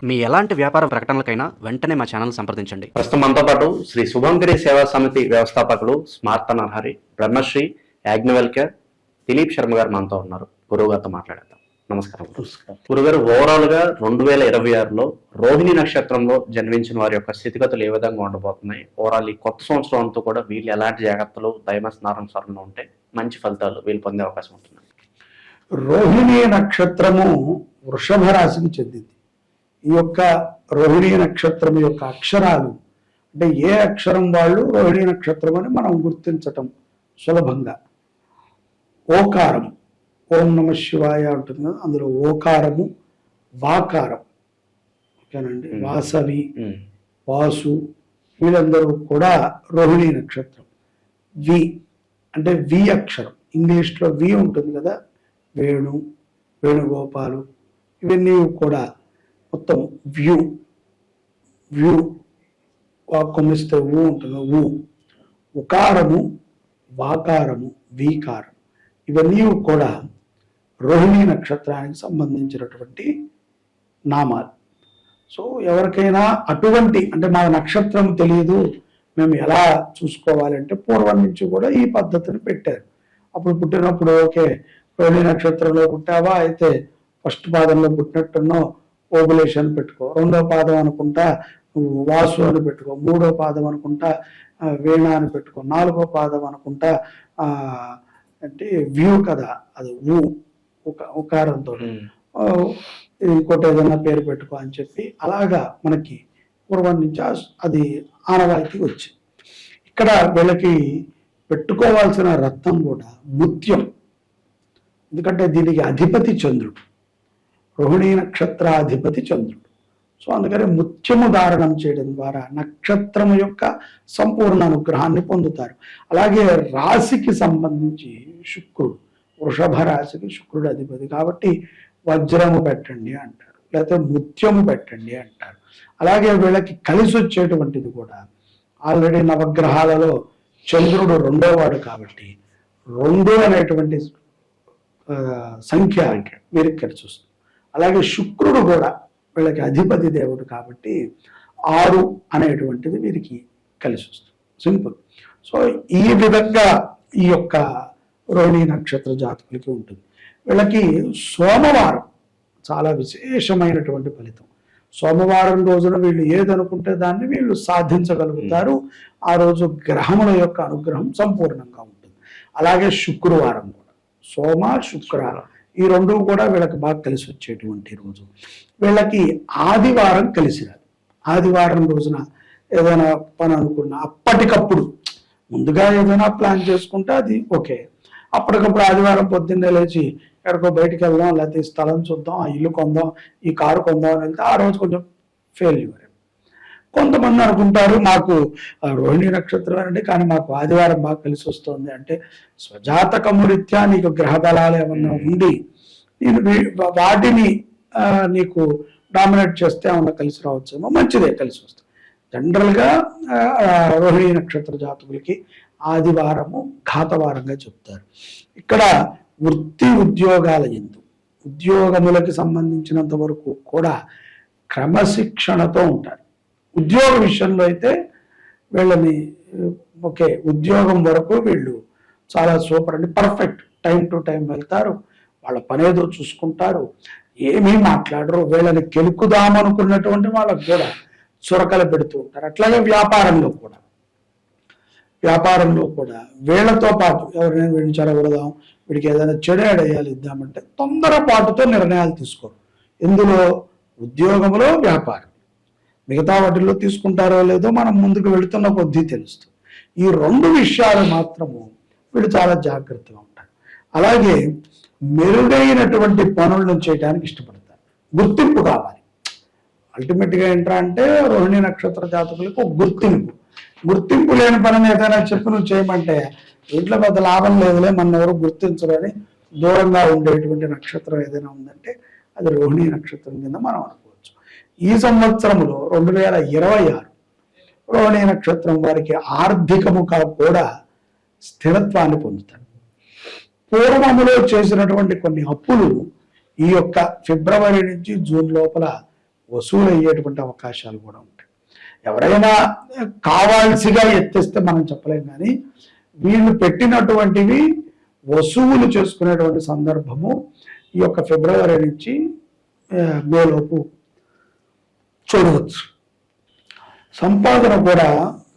మీ ఎలాంటి వ్యాపార ప్రకటనలకైనా వెంటనే మా ఛానల్ సంప్రదించండి. ప్రస్తుతం మనతో పాటు శ్రీ శుభంకరి సేవా సమితి వ్యవస్థాపకులు స్మార్త నరహరి బ్రహ్మశ్రీ యాజ్ఞవల్క్య దిలీప్ శర్మ గారు మనతో ఉన్నారు. గురువు గారితో మాట్లాడేద్దాం. నమస్కారం. గురుగారు, ఓవరాల్ గా 2026లో రోహిణి నక్షత్రంలో జన్మించిన వారి యొక్క స్థితిగతులు ఏ విధంగా ఉండబోతున్నాయి? ఓవరాల్ ఈ కొత్త సంవత్సరం అంతా కూడా వీళ్ళు ఎలాంటి జాగ్రత్తలు దైవస్నారంలో ఉంటే మంచి ఫలితాలు వీళ్ళు పొందే అవకాశం ఉంటుంది? రోహిణి నక్షత్రము వృషభ రాశికి చెందింది. ఈ యొక్క రోహిణి నక్షత్రం యొక్క అక్షరాలు అంటే ఏ అక్షరం వాళ్ళు రోహిణి నక్షత్రం అని మనం గుర్తించటం సులభంగా. ఓకారం, ఓం నమ శివాయ ఉంటుంది కదా, అందులో ఓకారము, వాకారం, ఓకేనండి, వాసవి, వాసు, వీళ్ళందరూ కూడా రోహిణి నక్షత్రం. వి అంటే వి అక్షరం, ఇంగ్లీష్లో వి ఉంటుంది కదా, వేణు, వేణుగోపాలు, ఇవన్నీ కూడా మొత్తం వ్యూ కొమ్మిస్తే ఊ ఉంటుంది, ఊ, ఉకారము, వాకారము, వీకారం, ఇవన్నీ కూడా రోహిణి నక్షత్రానికి సంబంధించినటువంటి నామాలు. సో ఎవరికైనా అటువంటి అంటే మా నక్షత్రం తెలియదు మేము ఎలా చూసుకోవాలంటే పూర్వం నుంచి కూడా ఈ పద్ధతిని పెట్టారు. అప్పుడు పుట్టినప్పుడు ఓకే, రోహిణి నక్షత్రంలో పుట్టావా అయితే ఫస్ట్ పాదంలో పుట్టినట్టున్నో ఓబులేషన్ పెట్టుకో, రెండో పాదం అనుకుంటా వాసు అని పెట్టుకో, మూడో పాదం అనుకుంటా వీణ అని పెట్టుకో, నాలుగో పాదం అనుకుంటా అంటే వ్యూ కదా, అది ఉకారంతో ఇంకోటి ఏదైనా పేరు పెట్టుకో అని చెప్పి అలాగా మనకి పూర్వం నుంచి అది ఆనవాయితీ వచ్చింది. ఇక్కడ వీళ్ళకి పెట్టుకోవాల్సిన రత్నం కూడా ముత్యం, ఎందుకంటే దీనికి అధిపతి చంద్రుడు, రోహిణీ నక్షత్రాధిపతి చంద్రుడు. సో అందుకని ముత్యము ధారణం చేయడం ద్వారా నక్షత్రము యొక్క సంపూర్ణ అనుగ్రహాన్ని పొందుతారు. అలాగే రాశికి సంబంధించి శుక్రుడు, వృషభ రాశికి శుక్రుడు అధిపతి కాబట్టి వజ్రము పెట్టండి అంటారు, లేకపోతే ముత్యము పెట్టండి అంటారు. అలాగే వీళ్ళకి కలిసి వచ్చేటువంటిది కూడా ఆల్రెడీ నవగ్రహాలలో చంద్రుడు రెండో వాడు కాబట్టి 2 అనేటువంటి సంఖ్య వీరికి కలిసి వస్తుంది. అలాగే శుక్రుడు కూడా వీళ్ళకి అధిపతి దేవుడు కాబట్టి 6 అనేటువంటిది వీరికి కలిసి వస్తుంది. సింపుల్. సో ఈ విధంగా ఈ యొక్క రోహిణి నక్షత్ర జాతకులకి ఉంటుంది. వీళ్ళకి సోమవారం చాలా విశేషమైనటువంటి ఫలితం. సోమవారం రోజున వీళ్ళు ఏదనుకుంటే దాన్ని వీళ్ళు సాధించగలుగుతారు. ఆ రోజు గ్రహముల యొక్క అనుగ్రహం సంపూర్ణంగా ఉంటుంది. అలాగే శుక్రవారం కూడా, సోమ శుక్రవారం ఈ 2 కూడా వీళ్ళకి బాగా కలిసి వచ్చేటువంటి రోజు. వీళ్ళకి ఆదివారం కలిసి రాదు. ఆదివారం రోజున ఏదైనా పని అనుకున్నా అప్పటికప్పుడు ముందుగా ఏదైనా ప్లాన్ చేసుకుంటే అది ఓకే. అప్పటికప్పుడు ఆదివారం పొద్దున్నే లేచి ఎక్కడికో బయటికి వెళ్దాం, లేకపోతే ఈ స్థలం చూద్దాం, ఆ ఇల్లు కొందాం, ఈ కారు కొందాం అని వెళ్తే ఆ రోజు కొంచెం ఫెయిల్యూర్. కొంతమంది అనుకుంటారు మాకు రోహిణి నక్షత్రం అండి కానీ మాకు ఆదివారం బాగా కలిసి వస్తుంది అంటే స్వజాతకము రీత్యా నీకు గ్రహ బలాలు ఏమన్నా ఉండి నేను వాటిని నీకు డామినేట్ చేస్తే ఏమన్నా కలిసి రావచ్చేమో, మంచిదే, కలిసి వస్తుంది. జనరల్గా రోహిణి నక్షత్ర జాతకులకి ఆదివారము ఘాతవారంగా చెప్తారు. ఇక్కడ వృత్తి ఉద్యోగాల యందు ఉద్యోగములకి సంబంధించినంత వరకు కూడా క్రమశిక్షణతో ఉంటారు. ఉద్యోగ విషయంలో అయితే వీళ్ళని ఓకే, ఉద్యోగం వరకు వీళ్ళు చాలా సూపర్ అండి, పర్ఫెక్ట్, టైం టు టైం వెళ్తారు, వాళ్ళ పనేదో చూసుకుంటారు, ఏమీ మాట్లాడరు. వీళ్ళని కెలుకుదామనుకున్నటువంటి వాళ్ళకు కూడా చురకలు పెడుతూ ఉంటారు. అట్లాగే వ్యాపారంలో కూడా వీళ్ళతో పాటు ఎవరైనా వీడిని చెడగొడదాం, వీడికి ఏదైనా చెడేయాలి ఇద్దామంటే తొందరపాటుతో నిర్ణయాలు తీసుకోరు. ఇందులో ఉద్యోగంలో, వ్యాపారం, మిగతా వాటిల్లో తీసుకుంటారో లేదో మనం ముందుకు వెళుతున్న కొద్దీ తెలుస్తుంది. ఈ 2 విషయాలు మాత్రము వీళ్ళు చాలా జాగ్రత్తగా ఉంటారు. అలాగే మెరుగైనటువంటి పనులను చేయడానికి ఇష్టపడతారు. గుర్తింపు కావాలి. అల్టిమేట్గా ఏంట్రా అంటే రోహిణి నక్షత్ర జాతకులకు గుర్తింపు లేని పనిని ఏదైనా చెప్పి నువ్వు చేయమంటే ఇంట్లో పెద్ద లాభం లేదులే, మన ఎవరు గుర్తించరని దూరంగా ఉండేటువంటి నక్షత్రం ఏదైనా ఉందంటే అది రోహిణి నక్షత్రం కింద మనం అనుకోవచ్చు. ఈ సంవత్సరంలో 2026 రోహిణి నక్షత్రం వారికి ఆర్థికముగా కూడా స్థిరత్వాన్ని పొందుతారు. పూర్వములో చేసినటువంటి కొన్ని అప్పులు ఈ యొక్క ఫిబ్రవరి నుంచి జూన్ లోపల వసూలు అయ్యేటువంటి అవకాశాలు కూడా ఉంటాయి. ఎవరైనా కావాల్సిగా ఎత్తేస్తే మనం చెప్పలేం, కానీ వీళ్ళు పెట్టినటువంటివి వసూలు చేసుకునేటువంటి సందర్భము ఈ యొక్క ఫిబ్రవరి నుంచి మేలోపు చూడవచ్చు. సంపాదన కూడా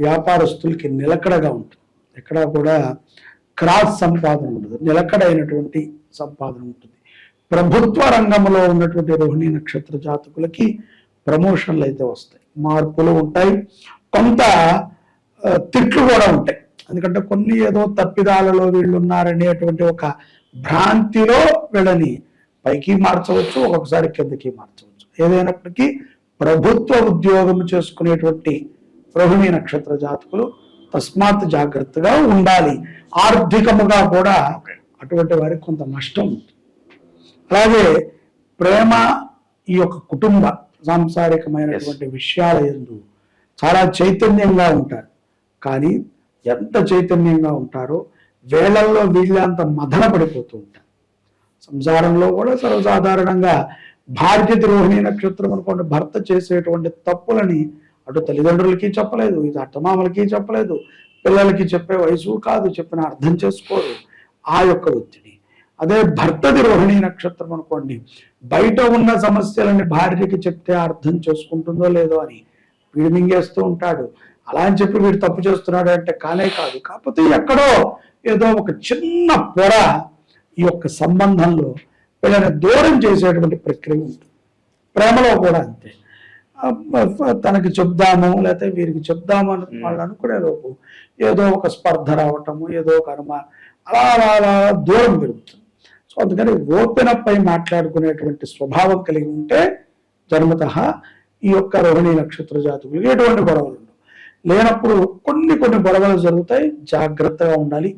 వ్యాపారస్తులకి నిలకడగా ఉంటుంది. ఎక్కడా కూడా క్రాస్ సంపాదన ఉండదు, నిలకడైనటువంటి సంపాదన ఉంటుంది. ప్రభుత్వ రంగంలో ఉన్నటువంటి రోహిణి నక్షత్ర జాతకులకి ప్రమోషన్లు అయితే వస్తాయి, మార్పులు ఉంటాయి, కొంత తిట్లు కూడా ఉంటాయి. ఎందుకంటే కొన్ని ఏదో తప్పిదాలలో వీళ్ళు ఉన్నారనేటువంటి ఒక భ్రాంతిలో వీళ్ళని పైకి మార్చవచ్చు, ఒక్కొక్కసారి కిందకి మార్చవచ్చు. ఏదైనప్పటికీ ప్రభుత్వ ఉద్యోగం చేసుకునేటువంటి రోహిణి నక్షత్ర జాతకులు తస్మాత్ జాగ్రత్తగా ఉండాలి. ఆర్థికముగా కూడా అటువంటి వారికి కొంత నష్టం ఉంటుంది. అలాగే ప్రేమ, ఈ యొక్క కుటుంబ సాంసారికమైనటువంటి విషయాల యందు చాలా చైతన్యంగా ఉంటారు. కానీ ఎంత చైతన్యంగా ఉంటారో వేళల్లో వీళ్ళంత మదన పడిపోతూ ఉంటారు. సంసారంలో కూడా సర్వసాధారణంగా భార్య రోహిణి నక్షత్రం అనుకోండి, భర్త చేసేటువంటి తప్పులని అటు తల్లిదండ్రులకి చెప్పలేదు, ఇది అత్తమామలకి చెప్పలేదు, పిల్లలకి చెప్పే వయసు కాదు, చెప్పిన అర్థం చేసుకోరు, ఆ యొక్క ఒత్తిడి. అదే భర్తది రోహిణి నక్షత్రం అనుకోండి, బయట ఉన్న సమస్యలని భార్యకి చెప్తే అర్థం చేసుకుంటుందో లేదో అని వీడు మింగేస్తూ ఉంటాడు. అలా అని చెప్పి వీడు తప్పు చేస్తున్నాడు అంటే కానే కాదు. కాకపోతే ఎక్కడో ఏదో ఒక చిన్న పొర ఈ యొక్క సంబంధంలో వీళ్ళని దూరం చేసేటువంటి ప్రక్రియ ఉంటుంది. ప్రేమలో కూడా అంతే. తనకి చెప్దాము లేకపోతే వీరికి చెప్దాము అని వాళ్ళు అనుకునే లోపు ఏదో ఒక స్పర్ధ రావటము, ఏదో ఒక అలా అలా అలా దూరం పెరుగుతుంది. సో అందుకని ఓపెన్ అప్ అయి మాట్లాడుకునేటువంటి స్వభావం కలిగి ఉంటే జన్మతః ఈ యొక్క రోహిణి నక్షత్ర జాతకులు ఎటువంటి గొడవలు ఉండవు. లేనప్పుడు కొన్ని గొడవలు జరుగుతాయి, జాగ్రత్తగా ఉండాలి.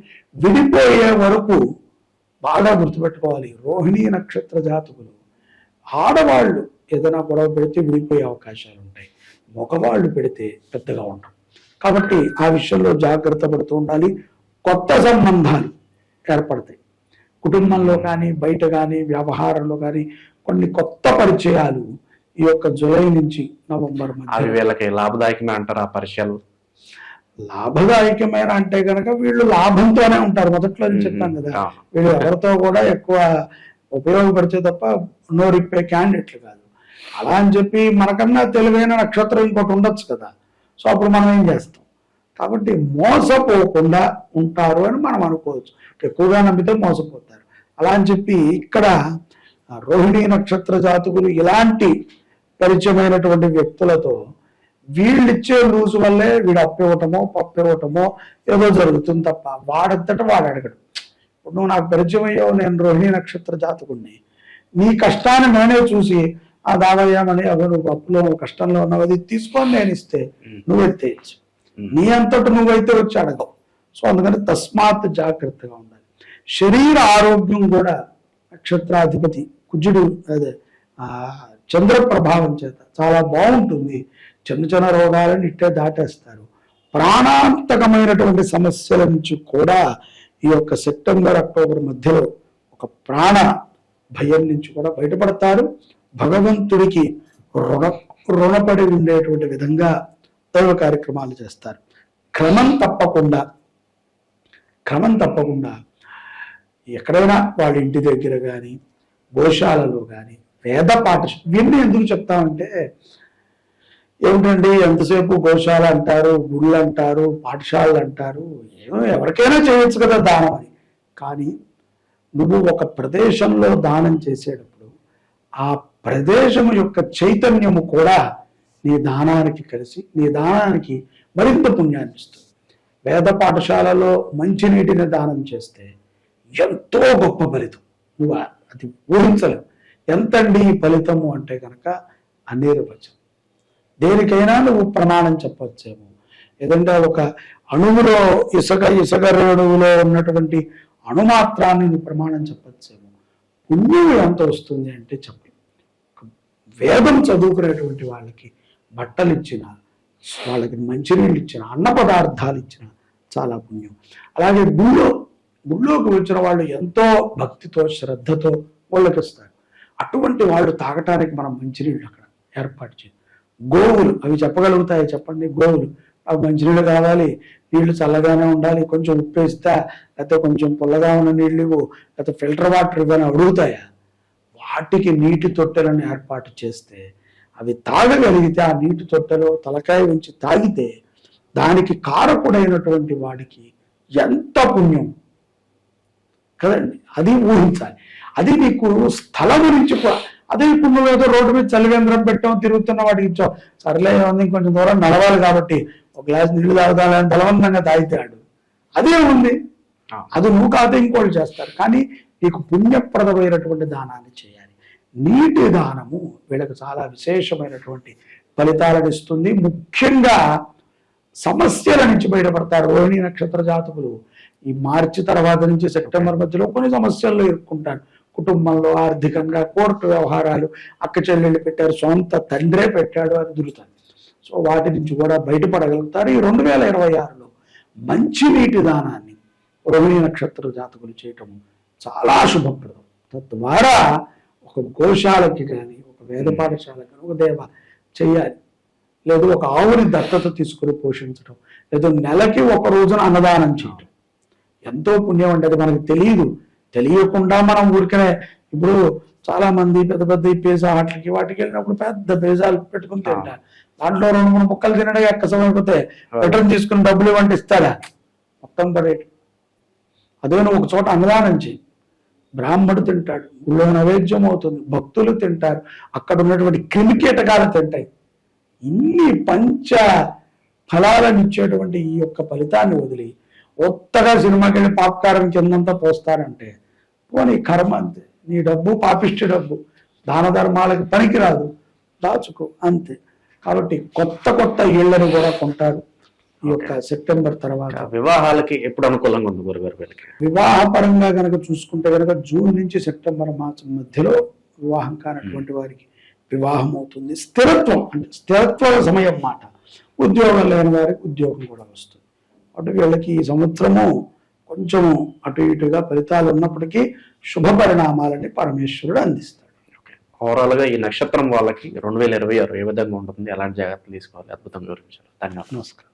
విడిపోయే వరకు బాగా గుర్తుపెట్టుకోవాలి, రోహిణి నక్షత్ర జాతకులు ఆడవాళ్ళు ఏదైనా గొడవ పెడితే విడిపోయే అవకాశాలు ఉంటాయి, మగవాళ్ళు పెడితే పెద్దగా ఉండవు. కాబట్టి ఆ విషయంలో జాగ్రత్త పడుతూ ఉండాలి. కొత్త సంబంధాలు ఏర్పడతాయి కుటుంబంలో కానీ బయట కానీ వ్యవహారంలో కానీ. కొన్ని కొత్త పరిచయాలు ఈ యొక్క జూలై నుంచి నవంబర్ అవి వీళ్ళకి లాభదాయకమే అంటారు. ఆ పరిచయాలు లాభదాయకమైన అంటే కనుక వీళ్ళు లాభంతోనే ఉంటారు. మొదట్లో చెప్పాను కదా, వీళ్ళు ఎవరితో కూడా ఎక్కువ ఉపయోగపడితే తప్ప నోరిప్పే క్యాండిడేట్లు కాదు. అలా అని చెప్పి మనకన్నా తెలివైన నక్షత్రం ఇంకోటి ఉండొచ్చు కదా, సో అప్పుడు మనం ఏం చేస్తాం. కాబట్టి మోసపోకుండా ఉంటారు అని మనం అనుకోవచ్చు. ఎక్కువగా నమ్మితే మోసపోతారు. అలా అని చెప్పి ఇక్కడ రోహిణి నక్షత్ర జాతకులు ఇలాంటి పరిచయమైనటువంటి వ్యక్తులతో వీళ్ళిచ్చే లూజు వల్లే వీడు అప్పివ్వటమో పప్పివ్వటమో ఏదో జరుగుతుంది తప్ప వాడంతట వాడు అడగడు. ఇప్పుడు నువ్వు నాకు పరిచయం అయ్యావు, నేను రోహిణి నక్షత్ర జాతకుడిని, నీ కష్టాన్ని నేనే చూసి ఆ దావయ్యామని అవి నువ్వు అప్పులో కష్టంలో ఉన్నావు, అది తీసుకొని నేను ఇస్తే నువ్వు ఎత్తేయచ్చు. నీ అంతటి నువ్వైతే వచ్చి అడగవు. సో అందుకని తస్మాత్ జాగ్రత్తగా ఉండాలి. శరీర ఆరోగ్యం కూడా నక్షత్రాధిపతి కుజుడు అదే చంద్ర ప్రభావం చేత చాలా బాగుంటుంది. చిన్న చిన్న రోగాలను ఇట్టే దాటేస్తారు. ప్రాణాంతకమైనటువంటి సమస్యల నుంచి కూడా ఈ యొక్క సెప్టెంబర్ అక్టోబర్ మధ్యలో ఒక ప్రాణ భయం నుంచి కూడా బయటపడతారు. భగవంతుడికి రుణపడి ఉండేటువంటి విధంగా దైవ కార్యక్రమాలు చేస్తారు. క్రమం తప్పకుండా ఎక్కడైనా వాళ్ళ ఇంటి దగ్గర కానీ గోశాలలో కానీ వేద పాఠశాల ఇవన్నీ ఎందుకు చెప్తామంటే, ఏమిటండి ఎంతసేపు గోశాల అంటారు, గుళ్ళు అంటారు, పాఠశాలలు అంటారు, ఏమో ఎవరికైనా చేయొచ్చు కదా దానం అని. కానీ నువ్వు ఒక ప్రదేశంలో దానం చేసేటప్పుడు ఆ ప్రదేశం యొక్క చైతన్యము కూడా నీ దానానికి కలిసి నీ దానానికి మరింత పుణ్యాన్ని ఇస్తుంది. వేద పాఠశాలలో మంచినీటిని దానం చేస్తే ఎంతో గొప్ప ఫలితం, నువ్వు అది ఊహించలేవు. ఎంతండి ఈ ఫలితము అంటే కనుక అనిర్వచనం. దేనికైనా నువ్వు ప్రమాణం చెప్పవచ్చేమో. ఏదంటే ఒక అణువులో ఇసుక రేణువులో ఉన్నటువంటి అణుమాత్రాన్ని నువ్వు ప్రమాణం చెప్పవచ్చేమో. పుణ్యం ఎంత వస్తుంది అంటే చెప్పలేము. వేదం చదువుకునేటువంటి వాళ్ళకి బట్టలు ఇచ్చిన, వాళ్ళకి మంచినీళ్ళు ఇచ్చిన, అన్న పదార్థాలు ఇచ్చిన చాలా పుణ్యం. అలాగే గుళ్ళోకి వచ్చిన వాళ్ళు ఎంతో భక్తితో శ్రద్ధతో వాళ్ళకి ఇస్తారు. అటువంటి వాళ్ళు తాగటానికి మనం మంచినీళ్ళు అక్కడ ఏర్పాటు చేయాలి. గోవులు అవి చెప్పగలుగుతాయి చెప్పండి. గోవులు నాకు మంచినీళ్ళు కావాలి, నీళ్లు చల్లగానే ఉండాలి, కొంచెం ఉప్పు వేస్తా, లేకపోతే కొంచెం పుల్లగా ఉన్న నీళ్ళు ఇవ్వు, లేకపోతే ఫిల్టర్ వాటర్ ఇవ్వని అడుగుతాయా? వాటికి నీటి తొట్టెలను ఏర్పాటు చేస్తే అవి తాగగలిగితే, ఆ నీటి తొట్టెలో తలకాయ ఉంచి తాగితే దానికి కారకుడైనటువంటి వాడికి ఎంత పుణ్యం కదండి. అది ఊహించాలి. అది నీకు స్థలం నుంచి అదే ఇప్పుడు నువ్వు ఏదో రోడ్డు మీద చలివేంద్రం పెట్టాం, తిరుగుతున్న వాడికి ఇచ్చావు, సర్లే ఉంది కొంచెం దూరం నడవాలి కాబట్టి ఒక గ్లాస్ నీళ్లు తాగుతాలని బలవంతంగా తాగితాడు, అదే ఉంది. అది నువ్వు కాదు ఇంకోటి చేస్తారు. కానీ నీకు పుణ్యప్రదమైనటువంటి దానాన్ని చేయాలి. నీటి దానము వీళ్ళకి చాలా విశేషమైనటువంటి ఫలితాలను ఇస్తుంది. ముఖ్యంగా సమస్యల నుంచి బయటపడతారు రోహిణి నక్షత్ర జాతకులు. ఈ మార్చి తర్వాత నుంచి సెప్టెంబర్ మధ్యలో కొన్ని సమస్యల్లో ఇరుక్కుంటారు. కుటుంబంలో ఆర్థికంగా కోర్టు వ్యవహారాలు, అక్క చెల్లెళ్ళు పెట్టారు, సొంత తండ్రే పెట్టాడు అని దురుతారు. సో వాటి నుంచి కూడా బయటపడగలుగుతారు. ఈ 2026లో మంచి నీటి దానాన్ని రోహిణి నక్షత్ర జాతకులు చేయటం చాలా శుభప్రదం. తద్వారా ఒక గోశాలకి కానీ, ఒక వేద పాఠశాలకి కానీ, ఒక దేవ చెయ్యాలి. లేదు ఒక ఆవుని దత్తత తీసుకుని పోషించడం, లేదు నెలకి ఒక రోజున అన్నదానం చేయటం ఎంతో పుణ్యం అంటే. అది మనకు తెలియకుండా మనం ఊరికనే ఇప్పుడు చాలా మంది పెద్ద పెద్ద పిజ్జా వాటికి వెళ్ళినప్పుడు పెద్ద పిజ్జాలు పెట్టుకుని తింటారు. దాంట్లో 2-3 ముక్కలు తినడం ఎక్కసమైపోతే రిటర్న్ తీసుకుని డబ్బులు ఇవ్వండి ఇస్తారా? మొత్తం పడేటి. అదే నువ్వు ఒక చోట అన్నదానం చేయి, బ్రాహ్మడు తింటాడు, గుళ్ళో నైవేద్యం అవుతుంది, భక్తులు తింటారు, అక్కడ ఉన్నటువంటి క్రిమికీటకాలు తింటాయి. ఇన్ని పంచ ఫలాలను ఇచ్చేటువంటి ఈ యొక్క ఫలితాన్ని వదిలి కొత్తగా సినిమాకి వెళ్ళి పాప్కారం కిందంతా పోస్తారంటే పోనీ కర్మ అంతే. నీ డబ్బు పాపిష్టి డబ్బు, దాన ధర్మాలకి పనికిరాదు, దాచుకో అంతే. కాబట్టి కొత్త ఇళ్లను కూడా కొంటారు ఈ యొక్క సెప్టెంబర్ తర్వాత. వివాహాలకి ఎప్పుడు అనుకూలంగా ఉంది గురుగారు వీళ్ళకి? వివాహ పరంగా కనుక చూసుకుంటే కనుక జూన్ నుంచి సెప్టెంబర్ మాసం మధ్యలో వివాహం కానటువంటి వారికి వివాహం అవుతుంది. స్థిరత్వం అంటే స్థిరత్వ సమయం మాట. ఉద్యోగం లేని వారికి ఉద్యోగం కూడా వస్తుంది. అటు వీళ్ళకి ఈ సంవత్సరము కొంచెం అటు ఇటుగా ఫలితాలు ఉన్నప్పటికీ శుభ పరిణామాలని పరమేశ్వరుడు అందిస్తాడు. ఓవరాల్ గా ఈ నక్షత్రం వాళ్ళకి 2026 ఏ విధంగా ఉంటుంది, ఎలాంటి జాగ్రత్తలు తీసుకోవాలి, అద్భుతంగా వివరించారు. ధన్యవాదాలు. నమస్కారం.